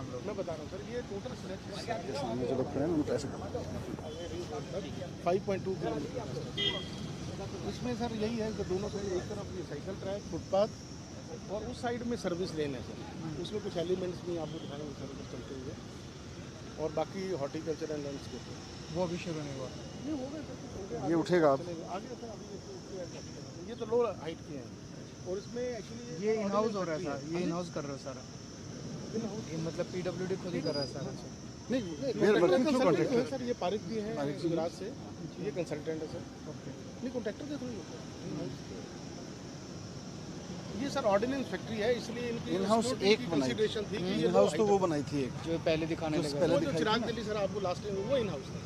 हम लोग। मैं बता रहा हूँ सर, ये टोटल सामने जो लोग खड़े हैं उनको ऐसे 5.2 किलोमीटर। इसमें सर यही है कि दोनों साइड, एक तरफ ये साइकिल ट्रैक, फुटपाथ और उस साइड में सर्विस लेन है सर। उसमें कुछ एलिमेंट्स भी आपको दिखाएंगे सर्विस चलते हुए, और बाकी हॉर्टिकल्चर एंड लैंडस्केप वो अभी शुरू नहीं हुआ। नहीं हो गए सर, ये उठेगा अब। आगे सर। अभी ये तो लो हाइट के हैं, और इसमें एक्चुअली ये इन हाउस हो रहा है सर, ये इन हाउस कर रहे हो सारा, ये मतलब PWD खुद ही कर रहा है सारा। नहीं सर, ये पारिक भी है गुजरात से, ये कंसल्टेंट है सर। नहीं, कॉन्ट्रैक्टर के थ्रू होता है। ये सर ऑर्डिनेंस फैक्ट्री है, इसलिए इनकी इन हाउस एक कंसीडरेशन थी कि ये इन हाउस तो वो बनाई थी एक जो पहले दिखाने लगा, वो जो चिराग दिल्ली सर आपको लास्ट टाइम वो इन हाउस था।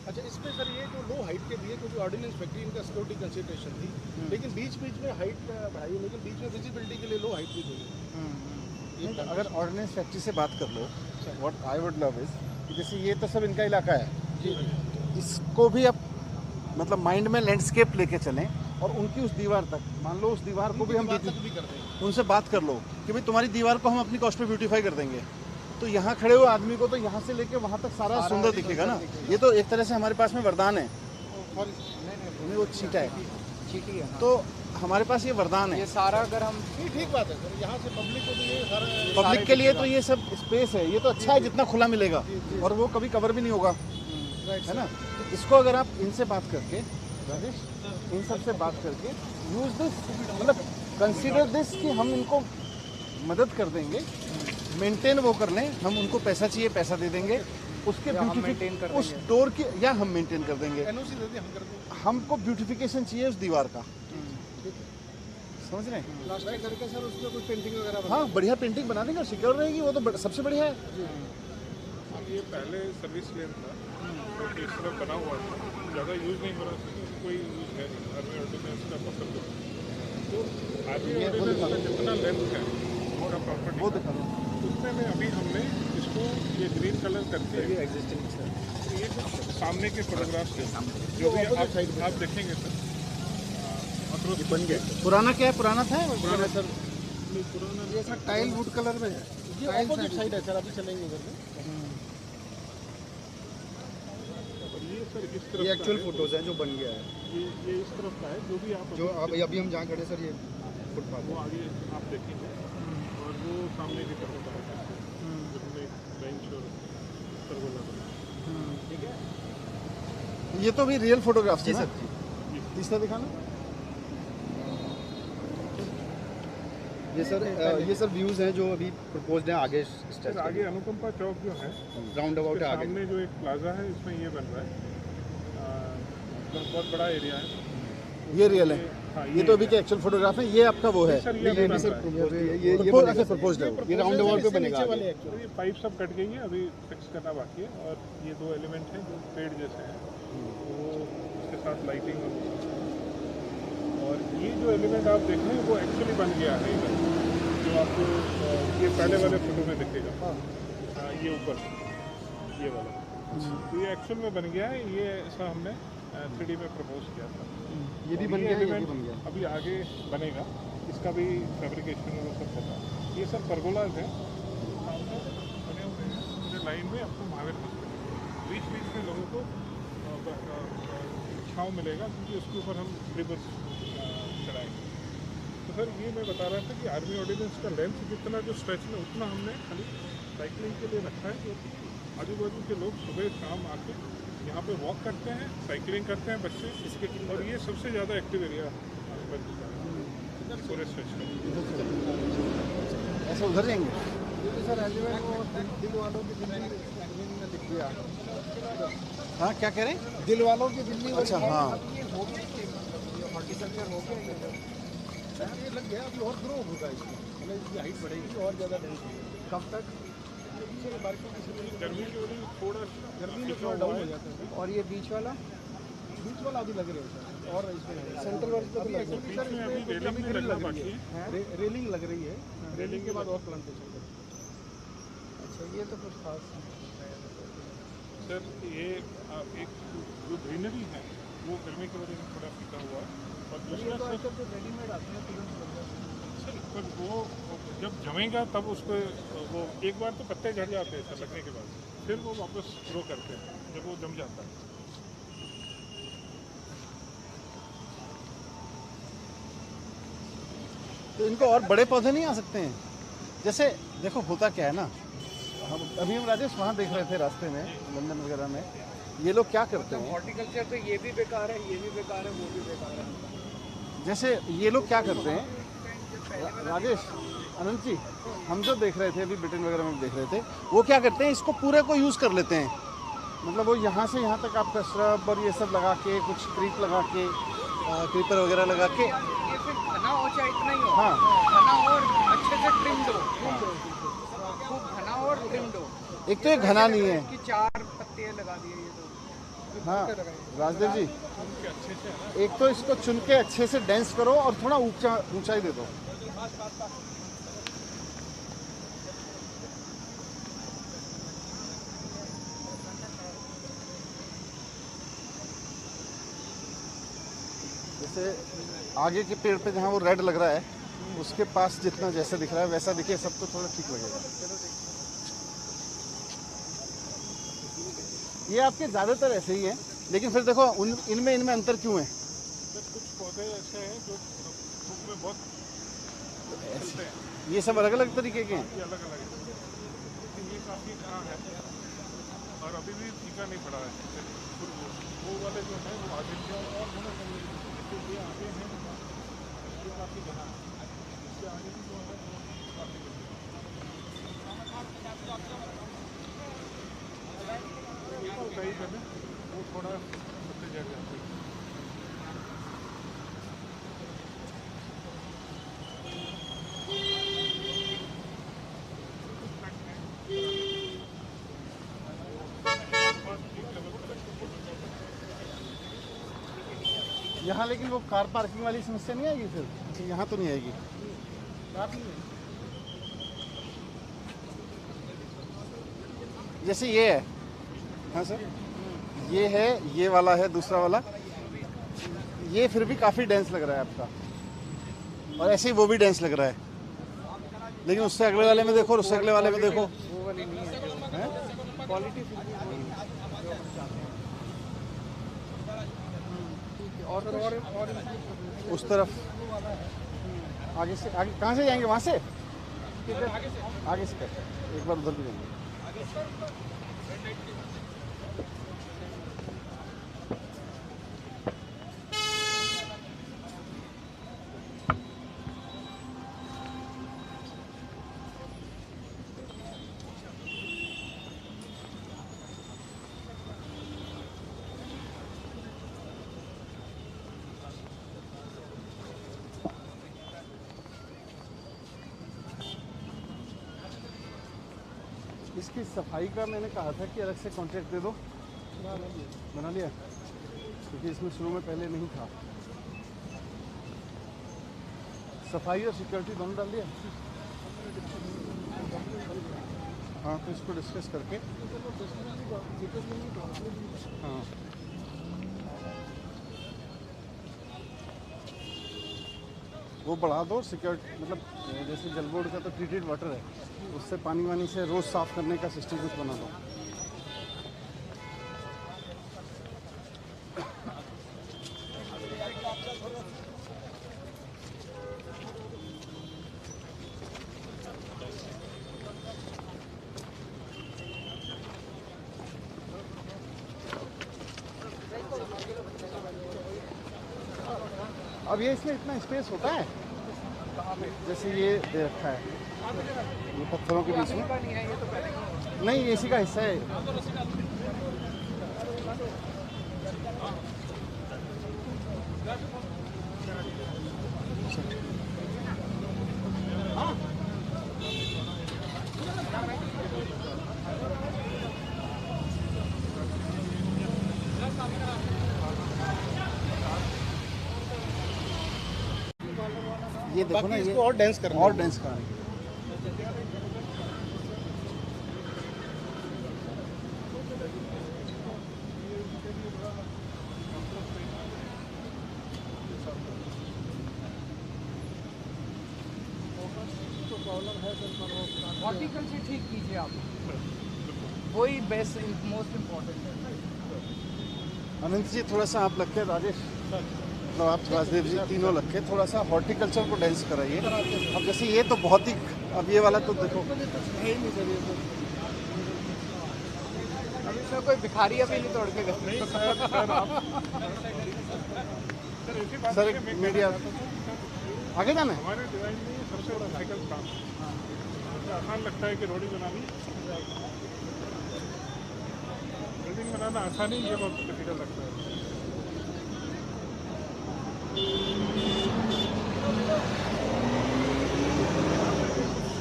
अच्छा, इसमें सर ये जो लो हाइट के लिए, क्योंकि ऑर्डिनेंस फैक्ट्री इनका सिक्योरिटी कंसीडरेशन थी, लेकिन बीच बीच में हाइट बढ़ाई, लेकिन बीच में विजिबिलिटी के लिए लो हाइट भी दी। अगर ऑर्डिनेंस फैक्ट्री से बात कर लो, what I would love is, जैसे ये तो सब इनका इलाका है, इसको भी अब मतलब माइंड में लैंडस्केप लेके चलें, और उनकी उस दीवार तक, मान लो उस दीवार को भी हम भी करते हैं, उनसे बात कर लो कि भाई तुम्हारी दीवार को हम अपनी कॉस्ट पे ब्यूटीफाई कर देंगे, तो यहाँ खड़े हुए आदमी को तो यहाँ से लेके वहाँ तक सारा सुंदर दिखेगा ना। ये तो एक तरह से हमारे पास में वरदान है, वो चीटा है, चीटी है। तो हमारे पास ये वरदान है। ये सारा अगर हम, ठीक बात है सर, यहाँ से पब्लिक को भी ये सारा, पब्लिक के लिए तो ये सब स्पेस है, ये तो अच्छा है जितना खुला मिलेगा, और वो कभी कवर भी नहीं होगा, है ना। तो इसको अगर आप इनसे बात करके, राजेश, इन सब से बात करके यूज दिस, मतलब कंसीडर दिस कि हम इनको मदद कर देंगे, मेंटेन वो कर लें, हम उनको पैसा चाहिए पैसा दे देंगे, उसके ब्यूटिफिकेशन उस डोर की, या हम मेंटेन कर देंगे, एनओसी दे दें, हम कर देंगे। हमको ब्यूटिफिकेशन चाहिए उस दीवार का, समझ रहे हैं। प्लास्टर करके सर उसमें कोई पेंटिंग वगैरह, हाँ, बढ़िया पेंटिंग बना देंगे और सिक्योर रहेगी, वो तो सबसे बढ़िया है। ये पहले सर्विस लेन था, तो इस तरह बना हुआ था, ज़्यादा यूज़ नहीं हो रहा था, कोई यूज़ है नहीं। आर्मी ऑर्डिनेंस का पकड़ लो, तो आर्मी ऑर्डिनेंस का जितना लेंथ है पूरा प्रॉपर्टी, वो दिखा दो, उतने में अभी हमने इसको ये ग्रीन कलर करके, एग्जिस्टिंग सर, ये जो सामने के फोटोग्राफ्स हैं, जो भी आप देखेंगे सर, बन गया। पुराना क्या है, पुराना था पुराना सर, पुराना ये सर टाइल वुड कलर में है, ये ऑपोजिट साइड है सर, अभी चलेंगे उधर में। ये सर इस तरफ ये एक्चुअल फोटोज हैं जो बन गया है, ये इस तरफ का है, जो भी आप जो अभी हम जहाँ खड़े सर, ये फुटपाथ वो आगे आप देखेंगे, और वो सामने की तरफ का है, जिसमें बेंच और परगोला बना। ठीक है। ये तो भी रियल फोटोग्राफ थी जी ना। सर, तीसरा दिखाना। ये सर व्यूज हैं जो अभी प्रपोज्ड हैं आगे सर आगे अनुकंपा चौक जो है, राउंड अबाउट है आगे। सामने जो एक प्लाजा है, इसमें ये बन रहा है, बहुत बड़ा एरिया है। ये रियल है, हाँ, ये तो अभी के एक्चुअल फोटोग्राफ है, ये आपका वो है, सर ये भी बन सर रहा है। प्रपोज्ड है, ये राउंड अबाउट पे बनेगा आगे। तो ये पाइप सब कट गई है, अभी फिक्स करना बाकी है, और ये दो एलिमेंट हैं जो पेड़ जैसे हैं, वो उसके साथ लाइटिंग और ये जो एलिमेंट आप देख रहे हैं वो एक्चुअली बन गया है इधर, जो आपको ये पहले वाले फोटो में दिखेगा, ये ऊपर ये वाला, तो ये एक्चुअल में बन गया है। ये ऐसा हमने 3D में प्रपोज किया था, ये भी बन गया, ये भी बन गया। अभी आगे बनेगा, इसका भी फैब्रिकेशन वो सब होगा। ये सब परगोलाज हैं सामने बने हुए हैं पूरे लाइन में, आपको महावीर हॉस्पिटल बीच बीच में लोगों को छाँव मिलेगा, क्योंकि उसके ऊपर हम रिवर्स चढ़ाएंगे। तो सर ये मैं बता रहा था कि आर्मी ऑर्डिनेंस का लेंथ जितना जो स्ट्रेच में, उतना हमने खाली साइकिलिंग के लिए रखा है, क्योंकि आजू बाजू के लोग सुबह शाम आके यहाँ पे वॉक करते हैं, साइकिलिंग करते हैं बच्चे, और ये सबसे ज़्यादा एक्टिव एरिया बन चुका है पूरे स्ट्रेच में। ऐसा उधर जाएंगे। सर दिल वालों की दिल्ली में दिख गया। हाँ, क्या कह रहे हैं? दिल वालों की दिल्ली, अच्छा, हाँ, हॉर्टिकल्चर हो गया ये लग गया, अभी और ग्रो होगा इसमें, मतलब इसकी हाइट बढ़ेगी और ज़्यादा डेंसिटी। कब तक? गर्मी की वजह थोड़ा गर्मी में थोड़ा डाउन हो जाता है। और ये बीच वाला अभी लग रहे हैं सर, और इसमें सेंट्रल वर्ग पे भी लग रही है सर, में अभी इसमें रेलिंग ग्रिल लगना लग बाकी रही है। है, रेलिंग लग रही है, रेलिंग के बाद और प्लांटेशन कर। अच्छा, ये तो कुछ खास सर ये एक जो ग्रीनरी है वो गर्मी की वजह से थोड़ा फीका हुआ है, और दूसरा सर रेडीमेड आते हैं तुरंत। सर पर वो जब जमेगा तब उस पर वो एक बार तो पत्ते झड़ जाते हैं ऐसा लगने के बाद, फिर वो वापस ग्रो करते हैं जब वो जम जाता है। तो इनको और बड़े पौधे नहीं आ सकते हैं? जैसे देखो होता क्या है ना, हम राजेश वहाँ देख रहे थे रास्ते में लंदन वगैरह में, ये लोग क्या करते हैं, हॉर्टिकल्चर पे ये भी बेकार है, ये भी बेकार है, वो भी बेकार है। जैसे ये लोग क्या करते हैं राजेश, अनंत जी, हम जो देख रहे थे अभी ब्रिटेन वगैरह में देख रहे थे, वो क्या करते हैं, इसको पूरे को यूज़ कर लेते हैं। मतलब वो यहाँ से यहाँ तक आपका श्रब और ये सब लगा के, कुछ क्रीप लगा के, क्रीपर वगैरह लगा के, ये फिर घना हो चाहे इतना ही हो, हाँ घना और अच्छे से ट्रिम्ड हो, खूब घना और ट्रिम्ड हो। एक तो ये घना नहीं है कि 4 पत्ते लगा दिए ये तो। हाँ राजदेव जी, एक तो इसको चुन के अच्छे से डेंस करो और थोड़ा ऊंचाई दे दो। जैसे आगे के पेड़ पे जहाँ वो रेड लग रहा है, उसके पास जितना जैसा दिख रहा है वैसा दिखे, सबको थोड़ा ठीक लगेगा। ये आपके ज़्यादातर ऐसे ही हैं, लेकिन फिर देखो इनमें अंतर क्यों है? कुछ पौधे ऐसे हैं जो धूप में बहुत चलते हैं, ये सब अलग अलग तरीके के हैं। ये अलग अलग है, लेकिन ये काफ़ी घना है और अभी भी फीका नहीं पड़ा है। वो वाले जो है वो आगे की और घना करने जैसे ये आगे हैं, ये काफ़ी घना है, इससे आगे भी जो है वो काफ़ी घना है। कहीं पे वो थोड़ा पत्ते झड़ जाते हैं। यहाँ लेकिन वो कार पार्किंग वाली समस्या नहीं आएगी फिर? यहाँ तो नहीं आएगी। जैसे ये है, हाँ सर, ये है, ये वाला है, दूसरा वाला, ये फिर भी काफ़ी डेंस लग रहा है आपका, और ऐसे ही वो भी डेंस लग रहा है, लेकिन उससे अगले वाले में देखो और उससे अगले वाले में देखो, वो वाली नहीं है क्वालिटी और उस तरफ आगे से, आगे कहाँ से जाएंगे? वहाँ से आगे से कर, एक बार उधर भी जाएंगे। इसकी सफाई का मैंने कहा था कि अलग से कॉन्ट्रैक्ट दे दो, बना लिया, क्योंकि इसमें शुरू में पहले नहीं था। सफाई और सिक्योरिटी दोनों डाल दिया। हाँ तो इसको डिस्कस करके, हाँ वो बढ़ा दो सिक्योरिटी, मतलब जैसे जल बोर्ड का तो ट्रीटेड वाटर है, उससे पानी वानी से रोज़ साफ़ करने का सिस्टम कुछ बना दो। अब ये इसमें इतना स्पेस होता है, जैसे ये दे रखा है ये पत्थरों के बीच में, नहीं है ये तो पहले नहीं ये इसी का हिस्सा है। ये देखो ना, बाकी ये इसको और डेंस करना और डेंस कराने के लिए। हॉर्टिकल्चर ठीक कीजिए आप, वही बेस्ट मोस्ट इम्पोर्टेंट है। अनंत जी थोड़ा सा आप लग के, राजेश मतलब आप राजदेव जी तीनों लग के थोड़ा सा हॉर्टिकल्चर को डांस कराइए। अब जैसे ये तो बहुत ही, अब ये वाला तो देखो अब इसमें कोई भिखारी अभी नहीं तोड़ के गए। नहीं सर, सर आप सर ऐसी बात सर नहीं है, मैं मीडिया कहना चाहता हूँ, आगे जाना है। हमारे डिज़ाइन में ये सबसे डिफिकल्ट काम है। सबसे आसान लगता है कि रोडी बनानी, बिल्डिंग बनाना आसान ही, ये बहुत डिफिकल्ट लगता है।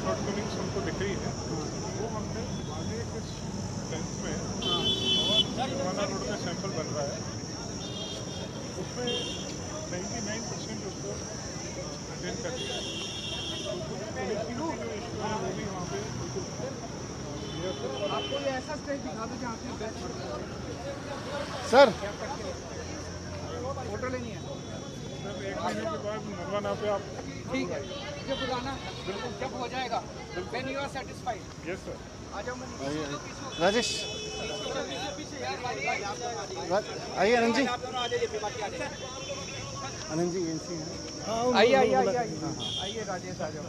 शॉर्टकमिंग्स हमको दिख रही है, वो हमने आगे कुछ लेंथ में और वाला रोड में सैंपल बन रहा है, उसमें 99% उसको अटेंड कर दिया है। तो जो इशू है वो भी वहाँ पे बिल्कुल क्लियर है। आपको ये ऐसा स्टेज दिखा दो जहाँ पे बेस्ट सर फोटो लेनी है। सर 1 महीने के बाद नरवाना पे आप, ठीक है, मुझे बुलाना बिल्कुल जब हो जाएगा, when you are satisfied. Yes sir, आ जाओ मैं राजेश, आइए अनंत जी, अनंत जी एनसी हैं। आइए आइए आइए आइए राजेश आ जाओ।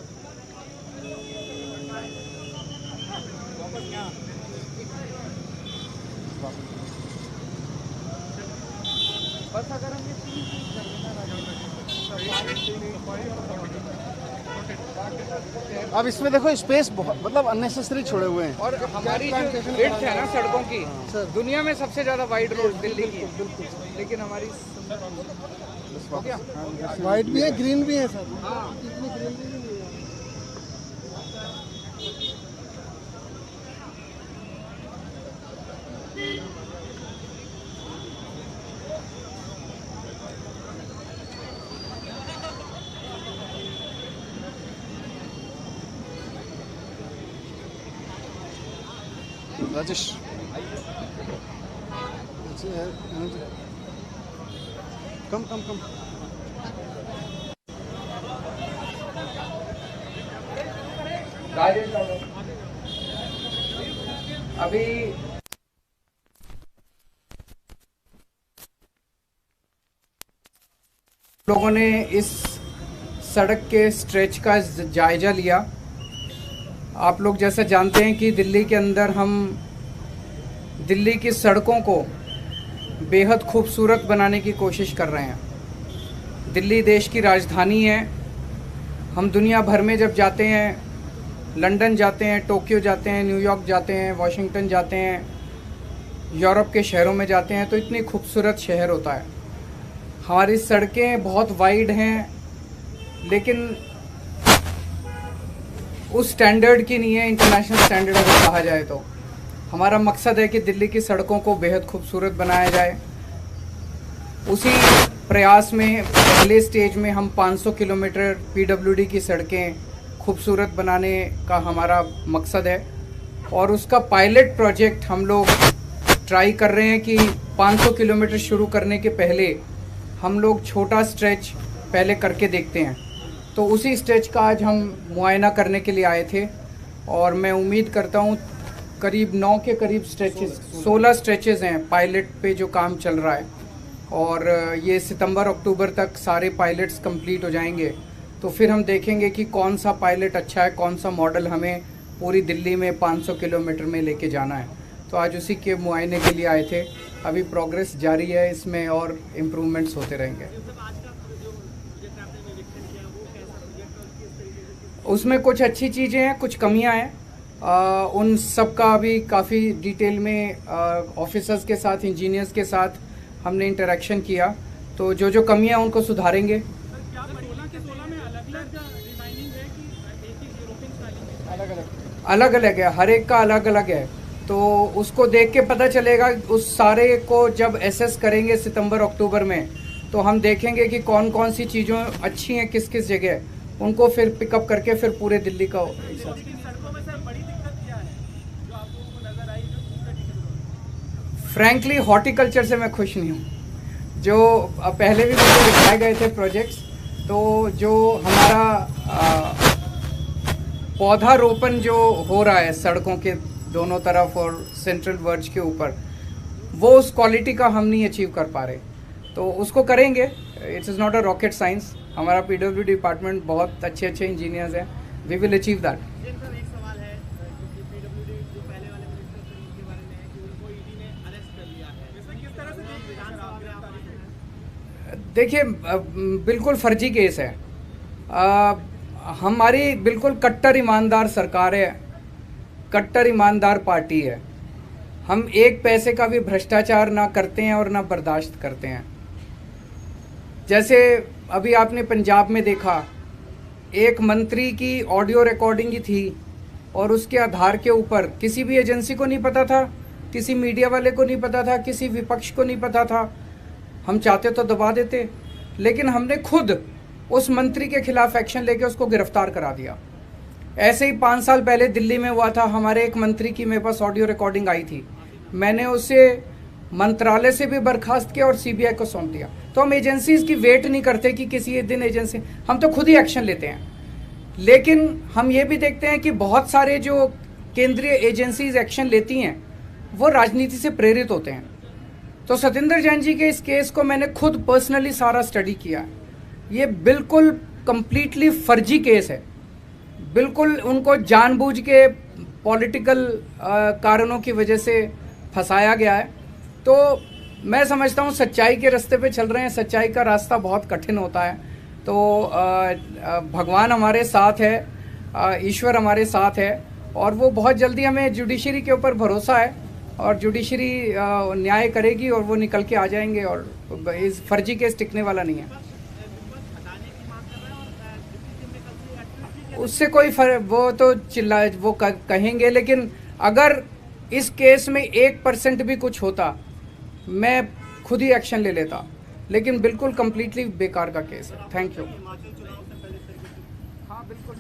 बस अगर हम ये चीज़ कर देना अब इसमें देखो स्पेस बहुत मतलब अननेसेसरी छोड़े हुए हैं। और हमारी जो विड्थ है ना सड़कों की, दुनिया में सबसे ज़्यादा वाइड रोड दिल्ली की है, लेकिन हमारी हो गया। वाइट भी है, ग्रीन भी है सर। हाँ राजेश कम कम कम। राजेश अभी लोगों ने इस सड़क के स्ट्रेच का जायजा लिया। आप लोग जैसा जानते हैं कि दिल्ली के अंदर हम दिल्ली की सड़कों को बेहद खूबसूरत बनाने की कोशिश कर रहे हैं। दिल्ली देश की राजधानी है। हम दुनिया भर में जब जाते हैं, लंदन जाते हैं, टोक्यो जाते हैं, न्यूयॉर्क जाते हैं, वाशिंगटन जाते हैं, यूरोप के शहरों में जाते हैं, तो इतनी खूबसूरत शहर होता है। हमारी सड़कें बहुत वाइड हैं, लेकिन उस स्टैंडर्ड की नहीं है, इंटरनेशनल स्टैंडर्ड अगर कहा जाए तो। हमारा मकसद है कि दिल्ली की सड़कों को बेहद खूबसूरत बनाया जाए। उसी प्रयास में पहले स्टेज में हम 500 किलोमीटर पीडब्ल्यूडी की सड़कें खूबसूरत बनाने का हमारा मकसद है, और उसका पायलट प्रोजेक्ट हम लोग ट्राई कर रहे हैं कि 500 किलोमीटर शुरू करने के पहले हम लोग छोटा स्ट्रेच पहले करके देखते हैं। तो उसी स्ट्रेच का आज हम मुआयना करने के लिए आए थे, और मैं उम्मीद करता हूँ करीब 9 के करीब स्ट्रेचेस, 16 स्ट्रेचेस हैं पायलट पे जो काम चल रहा है, और ये सितंबर अक्टूबर तक सारे पायलट्स कंप्लीट हो जाएंगे। तो फिर हम देखेंगे कि कौन सा पायलट अच्छा है, कौन सा मॉडल हमें पूरी दिल्ली में 500 किलोमीटर में लेके जाना है। तो आज उसी के मुआयने के लिए आए थे। अभी प्रोग्रेस जारी है इसमें, और इम्प्रूवमेंट्स होते रहेंगे। उसमें कुछ अच्छी चीज़ें हैं, कुछ कमियां हैं। उन सब का अभी काफ़ी डिटेल में ऑफिसर्स के साथ, इंजीनियर्स के साथ हमने इंटरेक्शन किया, तो जो जो कमियां हैं उनको सुधारेंगे। अलग अलग है, हर एक का अलग अलग है, तो उसको देख के पता चलेगा। उस सारे को जब एसेस करेंगे सितंबर अक्टूबर में, तो हम देखेंगे कि कौन कौन सी चीज़ों अच्छी हैं किस किस जगह, उनको फिर पिकअप करके फिर पूरे दिल्ली का। फ्रैंकली हॉर्टिकल्चर से मैं खुश नहीं हूँ। जो पहले भी मुझे दिखाए गए थे प्रोजेक्ट्स, तो जो हमारा पौधारोपण जो हो रहा है सड़कों के दोनों तरफ और सेंट्रल वर्ज के ऊपर, वो उस क्वालिटी का हम नहीं अचीव कर पा रहे, तो उसको करेंगे। It's is not a rocket science. हमारा PWD डिपार्टमेंट बहुत अच्छे अच्छे इंजीनियर्स हैं, वी विल अचीव दैट। एक सवाल है क्योंकि PWD जो पहले वाले मिनिस्टर थे उनके बारे में है कि उनको ईडी ने अरेस्ट कर लिया है, किस तरह से विधानसभा में देखिए बिल्कुल फर्जी केस है। हमारी बिल्कुल कट्टर ईमानदार सरकार है, कट्टर ईमानदार पार्टी है। हम एक पैसे का भी भ्रष्टाचार ना करते हैं और ना बर्दाश्त करते हैं। जैसे अभी आपने पंजाब में देखा, एक मंत्री की ऑडियो रिकॉर्डिंग ही थी और उसके आधार के ऊपर किसी भी एजेंसी को नहीं पता था, किसी मीडिया वाले को नहीं पता था, किसी विपक्ष को नहीं पता था। हम चाहते तो दबा देते, लेकिन हमने खुद उस मंत्री के खिलाफ एक्शन लेके उसको गिरफ्तार करा दिया। ऐसे ही 5 साल पहले दिल्ली में हुआ था, हमारे एक मंत्री की मेरे पास ऑडियो रिकॉर्डिंग आई थी, मैंने उसे मंत्रालय से भी बर्खास्त किया और CBI को सौंप दिया। तो हम एजेंसीज की वेट नहीं करते कि किसी एक दिन एजेंसी, हम तो खुद ही एक्शन लेते हैं। लेकिन हम ये भी देखते हैं कि बहुत सारे जो केंद्रीय एजेंसीज एक्शन लेती हैं वो राजनीति से प्रेरित होते हैं। तो सतेंद्र जैन जी के इस केस को मैंने खुद पर्सनली सारा स्टडी किया। ये बिल्कुल कंप्लीटली फर्जी केस है, बिल्कुल उनको जानबूझ के पॉलिटिकल कारणों की वजह से फंसाया गया है। तो मैं समझता हूँ सच्चाई के रास्ते पे चल रहे हैं। सच्चाई का रास्ता बहुत कठिन होता है, तो भगवान हमारे साथ है, ईश्वर हमारे साथ है, और वो बहुत जल्दी, हमें जुडिशरी के ऊपर भरोसा है और जुडिशरी न्याय करेगी और वो निकल के आ जाएंगे और इस फर्जी केस टिकने वाला नहीं है। उससे कोई वो तो वो कहेंगे, लेकिन अगर इस केस में 1% भी कुछ होता मैं खुद ही एक्शन ले लेता, लेकिन बिल्कुल कंप्लीटली बेकार का केस है। Thank you. हाँ बिल्कुल।